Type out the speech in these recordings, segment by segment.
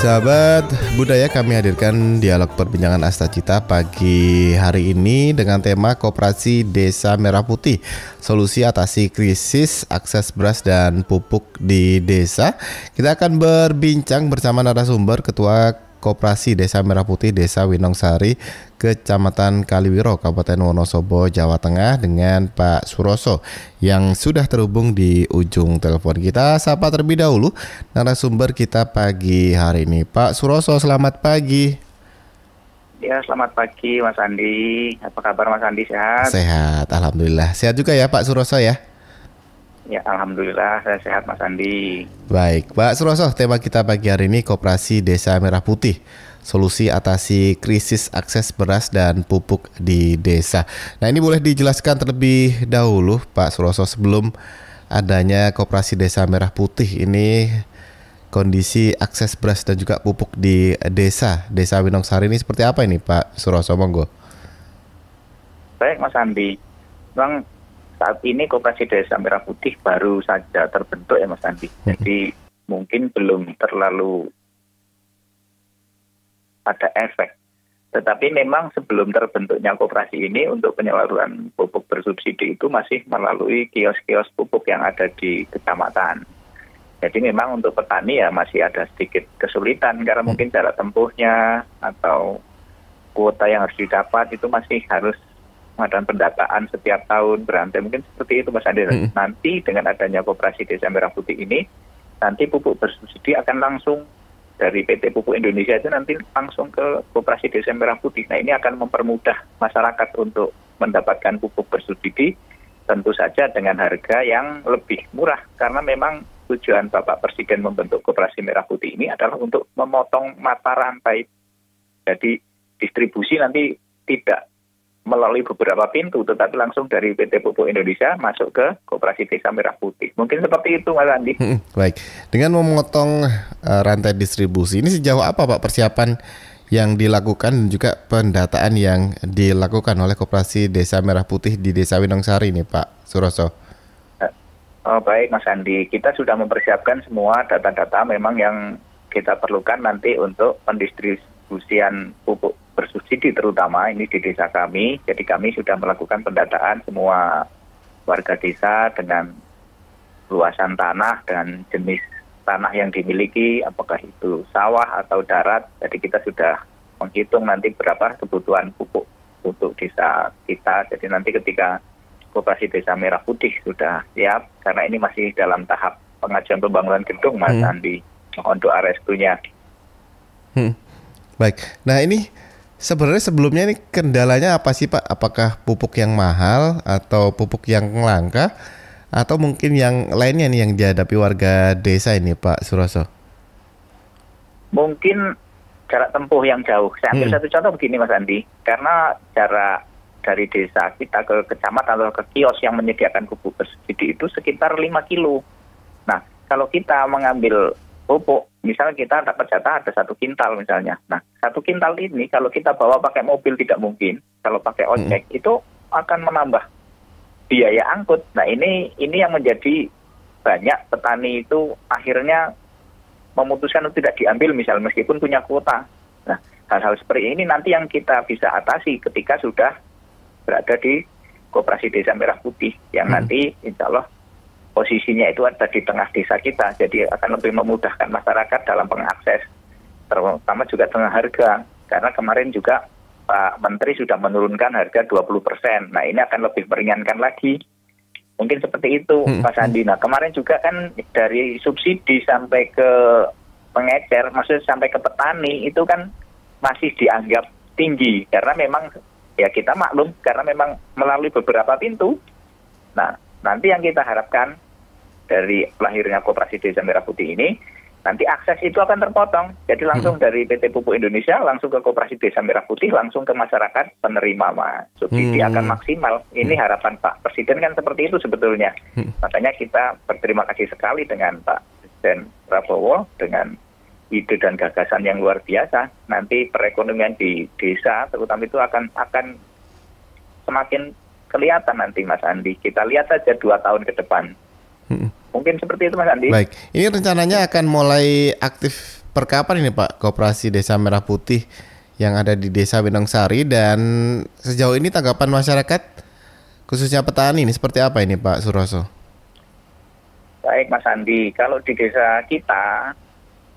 Sahabat budaya, kami hadirkan dialog perbincangan Astacita pagi hari ini dengan tema Koperasi Desa Merah Putih, solusi atasi krisis akses beras dan pupuk di desa. Kita akan berbincang bersama narasumber Ketua Koperasi Desa Merah Putih Desa Winongsari, Kecamatan Kaliwiro, Kabupaten Wonosobo, Jawa Tengah, dengan Pak Suroso yang sudah terhubung di ujung telepon. Kita sapa terlebih dahulu narasumber kita pagi hari ini. Pak Suroso, selamat pagi. Ya, selamat pagi Mas Andi. Apa kabar Mas Andi, sehat? Sehat, alhamdulillah. Sehat juga ya Pak Suroso ya? Ya, alhamdulillah saya sehat Mas Andi. Baik, Pak Suroso, tema kita pagi hari ini Koperasi Desa Merah Putih, solusi atasi krisis akses beras dan pupuk di desa. Nah, ini boleh dijelaskan terlebih dahulu Pak Suroso, sebelum adanya Koperasi Desa Merah Putih ini, kondisi akses beras dan juga pupuk di desa Winongsari ini seperti apa ini Pak Suroso, monggo. Baik Mas Andi, Bang, saat ini Koperasi Desa Merah Putih baru saja terbentuk ya Mas Andi. Jadi mungkin belum terlalu ada efek. Tetapi memang sebelum terbentuknya koperasi ini, untuk penyaluran pupuk bersubsidi itu masih melalui kios-kios pupuk yang ada di kecamatan. Jadi memang untuk petani ya masih ada sedikit kesulitan karena mungkin jarak tempuhnya atau kuota yang harus didapat itu masih harus mengadakan pendataan setiap tahun berantai, mungkin seperti itu Mas Andi. Nanti dengan adanya Koperasi Desa Merah Putih ini, nanti pupuk bersubsidi akan langsung dari PT Pupuk Indonesia itu nanti langsung ke Koperasi Desa Merah Putih. Nah, ini akan mempermudah masyarakat untuk mendapatkan pupuk bersubsidi, tentu saja dengan harga yang lebih murah, karena memang tujuan Bapak Presiden membentuk Koperasi Merah Putih ini adalah untuk memotong mata rantai. Jadi distribusi nanti tidak melalui beberapa pintu, tetapi langsung dari PT Pupuk Indonesia masuk ke Koperasi Desa Merah Putih. Mungkin seperti itu Mas Andi. Baik, dengan memotong rantai distribusi ini, sejauh apa Pak persiapan yang dilakukan dan juga pendataan yang dilakukan oleh Koperasi Desa Merah Putih di Desa Winongsari ini Pak Suroso? Baik Mas Andi, kita sudah mempersiapkan semua data-data memang yang kita perlukan nanti untuk pendistribusian pupuk bersubsidi, terutama ini di desa kami. Jadi kami sudah melakukan pendataan semua warga desa dengan luasan tanah dan jenis tanah yang dimiliki, apakah itu sawah atau darat. Jadi kita sudah menghitung nanti berapa kebutuhan pupuk untuk desa kita. Jadi nanti ketika Koperasi Desa Merah Putih sudah siap, karena ini masih dalam tahap pengajuan pembangunan gedung Mas Andi, mohon doa restunya. Baik, nah ini sebenarnya sebelumnya ini kendalanya apa sih Pak? Apakah pupuk yang mahal atau pupuk yang langka, atau mungkin yang lainnya nih yang dihadapi warga desa ini Pak Suroso? Mungkin jarak tempuh yang jauh. Saya ambil satu contoh begini Mas Andi, karena jarak dari desa kita ke kecamatan atau ke kios yang menyediakan pupuk bersubsidi itu sekitar 5 kilo. Nah, kalau kita mengambil pupuk, misalnya kita dapat jatah ada 1 kintal misalnya. Nah, 1 kintal ini kalau kita bawa pakai mobil tidak mungkin. Kalau pakai ojek itu akan menambah biaya angkut. Nah, ini yang menjadi banyak petani itu akhirnya memutuskan untuk tidak diambil misalnya meskipun punya kuota. Nah, hal-hal seperti ini nanti yang kita bisa atasi ketika sudah berada di Koperasi Desa Merah Putih yang nanti insya Allah posisinya itu ada di tengah desa kita, jadi akan lebih memudahkan masyarakat dalam pengakses, terutama juga tengah harga, karena kemarin juga Pak Menteri sudah menurunkan harga 20%. Nah, ini akan lebih meringankan lagi. Mungkin seperti itu Mas Andi. Nah, kemarin juga kan dari subsidi sampai ke pengecer, maksudnya sampai ke petani, itu kan masih dianggap tinggi, karena memang ya kita maklum, karena memang melalui beberapa pintu. Nah, nanti yang kita harapkan dari lahirnya Koperasi Desa Merah Putih ini, nanti akses itu akan terpotong. Jadi langsung dari PT Pupuk Indonesia, langsung ke Koperasi Desa Merah Putih, langsung ke masyarakat penerima subsidi akan maksimal. Ini harapan Pak Presiden kan seperti itu sebetulnya. Makanya kita berterima kasih sekali dengan Pak Presiden Prabowo, dengan ide dan gagasan yang luar biasa. Nanti perekonomian di desa terutama itu akan semakin kelihatan nanti Mas Andi. Kita lihat saja 2 tahun ke depan. Mungkin seperti itu Mas Andi. Baik, ini rencananya akan mulai aktif per kapan ini Pak Koperasi Desa Merah Putih yang ada di Desa Winongsari, dan sejauh ini tanggapan masyarakat khususnya petani ini seperti apa ini Pak Suroso? Baik Mas Andi, kalau di desa kita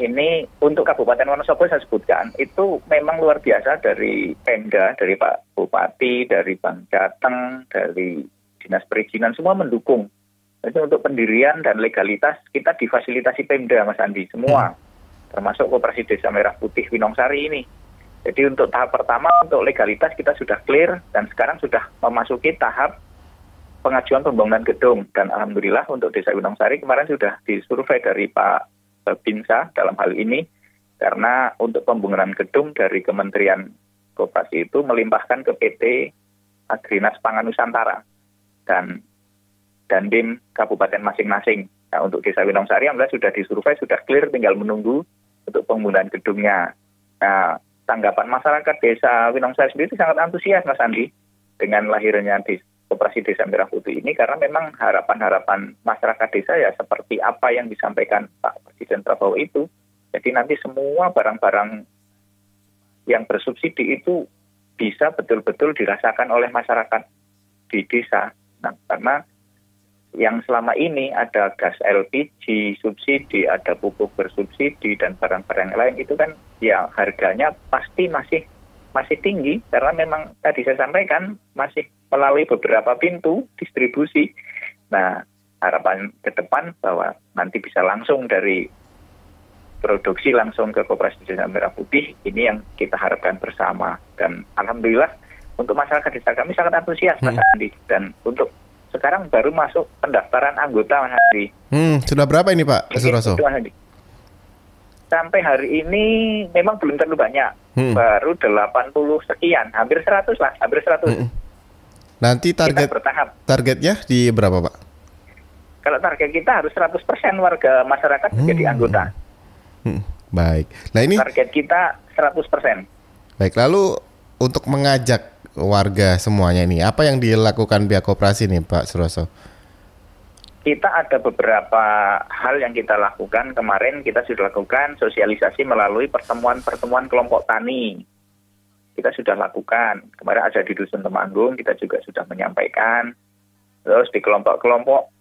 ini untuk Kabupaten Wonosobo saya sebutkan itu memang luar biasa dari Pemda, dari Pak Bupati, dari Bank Jateng, dari Dinas Perizinan semua mendukung. Jadi untuk pendirian dan legalitas kita difasilitasi Pemda Mas Andi semua, termasuk Koperasi Desa Merah Putih Winongsari ini. Jadi untuk tahap pertama untuk legalitas kita sudah clear dan sekarang sudah memasuki tahap pengajuan pembangunan gedung, dan alhamdulillah untuk Desa Winongsari kemarin sudah disurvei dari Pak Binsa dalam hal ini, karena untuk pembangunan gedung dari Kementerian Koperasi itu melimpahkan ke PT Agrinas Pangan Nusantara dan Dandim kabupaten masing-masing. Nah, untuk Desa Winongsari alhamdulillah sudah disurvei, sudah clear, tinggal menunggu untuk pembangunan gedungnya. Nah, tanggapan masyarakat Desa Winongsari sendiri sangat antusias Mas Andi dengan lahirnya Koperasi Desa Merah Putih ini, karena memang harapan-harapan masyarakat desa ya seperti apa yang disampaikan Pak Presiden Prabowo itu. Jadi nanti semua barang-barang yang bersubsidi itu bisa betul-betul dirasakan oleh masyarakat di desa. Nah, karena yang selama ini ada gas LPG subsidi, ada pupuk bersubsidi dan barang-barang lain itu kan ya harganya pasti masih tinggi, karena memang tadi saya sampaikan masih melalui beberapa pintu distribusi. Nah, harapan ke depan bahwa nanti bisa langsung dari produksi langsung ke Koperasi Desa Merah Putih, ini yang kita harapkan bersama. Dan alhamdulillah untuk masyarakat desa kami sangat antusias Mas Andi, dan untuk sekarang baru masuk pendaftaran anggota Mas Andi. Sudah berapa ini Pak Suroso? Sampai hari ini memang belum terlalu banyak, baru 80 sekian, hampir 100 lah, hampir 100. Nanti targetnya di berapa Pak? Kalau target kita harus 100% warga masyarakat menjadi anggota. Baik, nah ini target kita 100%. Baik, lalu untuk mengajak warga semuanya ini, apa yang dilakukan pihak koperasi nih Pak Suroso? Kita ada beberapa hal yang kita lakukan. Kemarin kita sudah lakukan sosialisasi melalui pertemuan-pertemuan kelompok tani. Kita sudah lakukan. Kemarin ada di Dusun Temanggung, kita juga sudah menyampaikan. Terus di kelompok-kelompok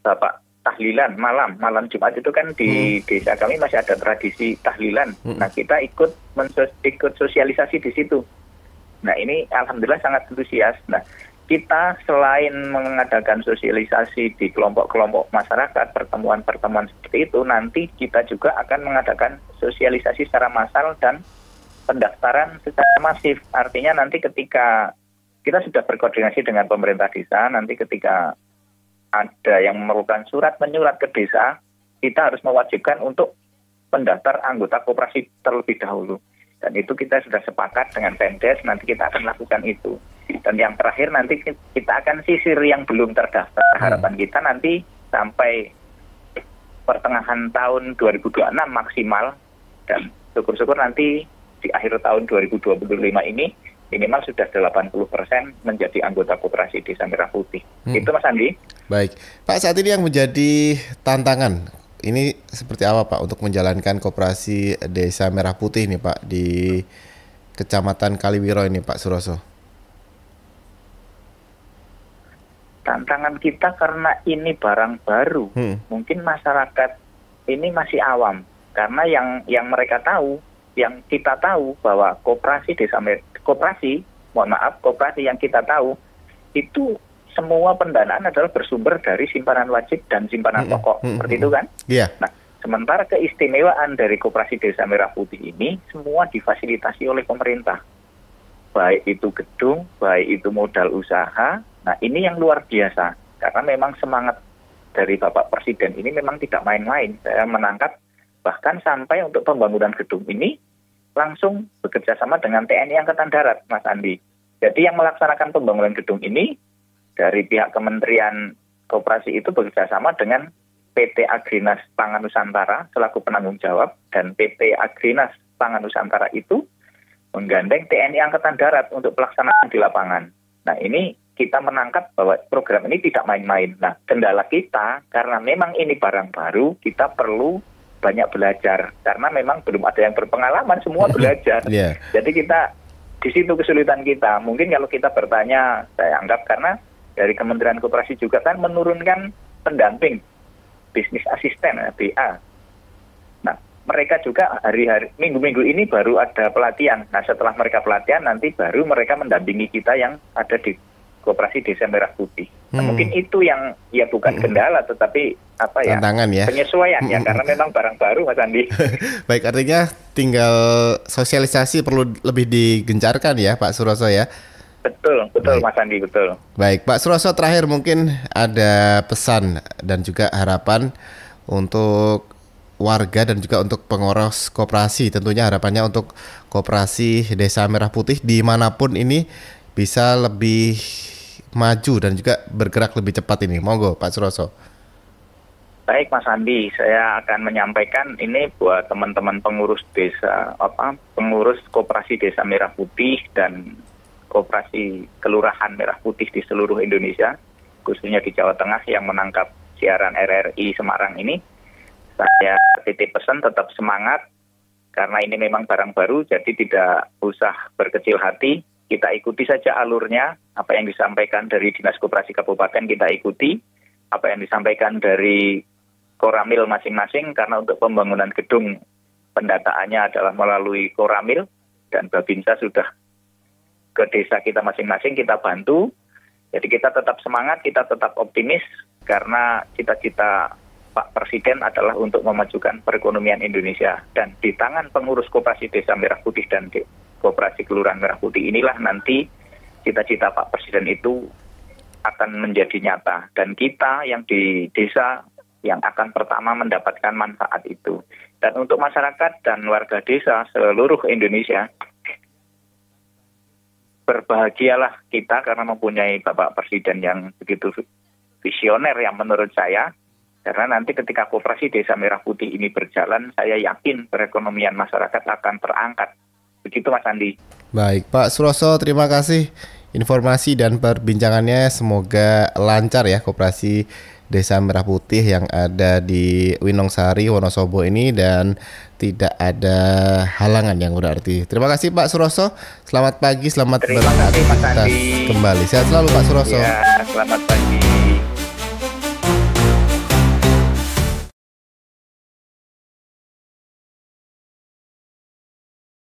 Bapak tahlilan malam Jumat itu kan di desa kami masih ada tradisi tahlilan. Nah, kita ikut sosialisasi di situ. Nah, ini alhamdulillah sangat antusias. Nah, kita selain mengadakan sosialisasi di kelompok-kelompok masyarakat, pertemuan-pertemuan seperti itu, nanti kita juga akan mengadakan sosialisasi secara massal dan pendaftaran secara masif. Artinya nanti ketika kita sudah berkoordinasi dengan pemerintah desa, nanti ketika ada yang memerlukan surat menyurat ke desa, kita harus mewajibkan untuk pendaftar anggota koperasi terlebih dahulu. Dan itu kita sudah sepakat dengan Pemdes, nanti kita akan lakukan itu. Dan yang terakhir nanti kita akan sisir yang belum terdaftar. Harapan kita nanti sampai pertengahan tahun 2026 maksimal, dan syukur-syukur nanti di akhir tahun 2025 ini minimal sudah 80% menjadi anggota Koperasi Desa Merah Putih. Itu Mas Andi. Baik, Pak, saat ini yang menjadi tantangan ini seperti apa Pak untuk menjalankan Koperasi Desa Merah Putih ini Pak di Kecamatan Kaliwiro ini Pak Suroso? Tantangan kita karena ini barang baru, mungkin masyarakat ini masih awam, karena yang mereka tahu, yang kita tahu bahwa koperasi yang kita tahu itu semua pendanaan adalah bersumber dari simpanan wajib dan simpanan pokok, seperti itu kan? Iya. Nah, sementara keistimewaan dari Koperasi Desa Merah Putih ini semua difasilitasi oleh pemerintah, baik itu gedung, baik itu modal usaha. Nah, ini yang luar biasa, karena memang semangat dari Bapak Presiden ini memang tidak main-main. Saya menangkap bahkan sampai untuk pembangunan gedung ini langsung bekerja sama dengan TNI Angkatan Darat, Mas Andi. Jadi yang melaksanakan pembangunan gedung ini dari pihak Kementerian Koperasi itu bekerja sama dengan PT Agrinas Pangan Nusantara selaku penanggung jawab, dan PT Agrinas Pangan Nusantara itu menggandeng TNI Angkatan Darat untuk pelaksanaan di lapangan. Nah, ini kita menangkap bahwa program ini tidak main-main. Nah, kendala kita karena memang ini barang baru, kita perlu banyak belajar karena memang belum ada yang berpengalaman, semua belajar. Yeah. Jadi kita di situ kesulitan kita. Mungkin kalau kita bertanya, saya anggap karena dari Kementerian Koperasi juga kan menurunkan pendamping bisnis asisten BA. Nah, mereka juga hari-hari minggu-minggu ini baru ada pelatihan. Nah, setelah mereka pelatihan nanti baru mereka mendampingi kita yang ada di Koperasi Desa Merah Putih. Nah, mungkin itu yang ya bukan kendala tetapi apa ya? Tantangan ya. Penyesuaian ya karena memang barang baru Mas Andi. Baik, artinya tinggal sosialisasi perlu lebih digencarkan ya Pak Suroso ya. Betul Baik. Mas Andi, betul. Baik, Pak Suroso, terakhir mungkin ada pesan dan juga harapan untuk warga dan juga untuk pengurus koperasi. Tentunya harapannya untuk Koperasi Desa Merah Putih dimanapun ini bisa lebih maju dan juga bergerak lebih cepat ini. Monggo Pak Suroso. Baik Mas Andi, saya akan menyampaikan ini buat teman-teman pengurus desa, pengurus Koperasi Desa Merah Putih dan Koperasi Kelurahan Merah Putih di seluruh Indonesia, khususnya di Jawa Tengah yang menangkap siaran RRI Semarang ini. Saya titip pesan tetap semangat, karena ini memang barang baru, jadi tidak usah berkecil hati. Kita ikuti saja alurnya, apa yang disampaikan dari Dinas Koperasi Kabupaten kita ikuti, apa yang disampaikan dari Koramil masing-masing, karena untuk pembangunan gedung pendataannya adalah melalui Koramil, dan Babinsa sudah ke desa kita masing-masing, kita bantu. Jadi kita tetap semangat, kita tetap optimis, karena cita-cita Pak Presiden adalah untuk memajukan perekonomian Indonesia. Dan di tangan pengurus Koperasi Desa Merah Putih dan Koperasi Kelurahan Merah Putih inilah nanti cita-cita Pak Presiden itu akan menjadi nyata. Dan kita yang di desa yang akan pertama mendapatkan manfaat itu. Dan untuk masyarakat dan warga desa seluruh Indonesia, berbahagialah kita karena mempunyai Bapak Presiden yang begitu visioner yang menurut saya. Karena nanti ketika Koperasi Desa Merah Putih ini berjalan, saya yakin perekonomian masyarakat akan terangkat. Begitu Mas Andi. Baik, Pak Suroso, terima kasih informasi dan perbincangannya. Semoga lancar ya Koperasi Desa Merah Putih yang ada di Winongsari, Wonosobo ini, dan tidak ada halangan yang berarti. Terima kasih Pak Suroso. Selamat pagi, selamat beraktivitas kembali. Sehat selalu Pak Suroso. Ya, selamat pagi.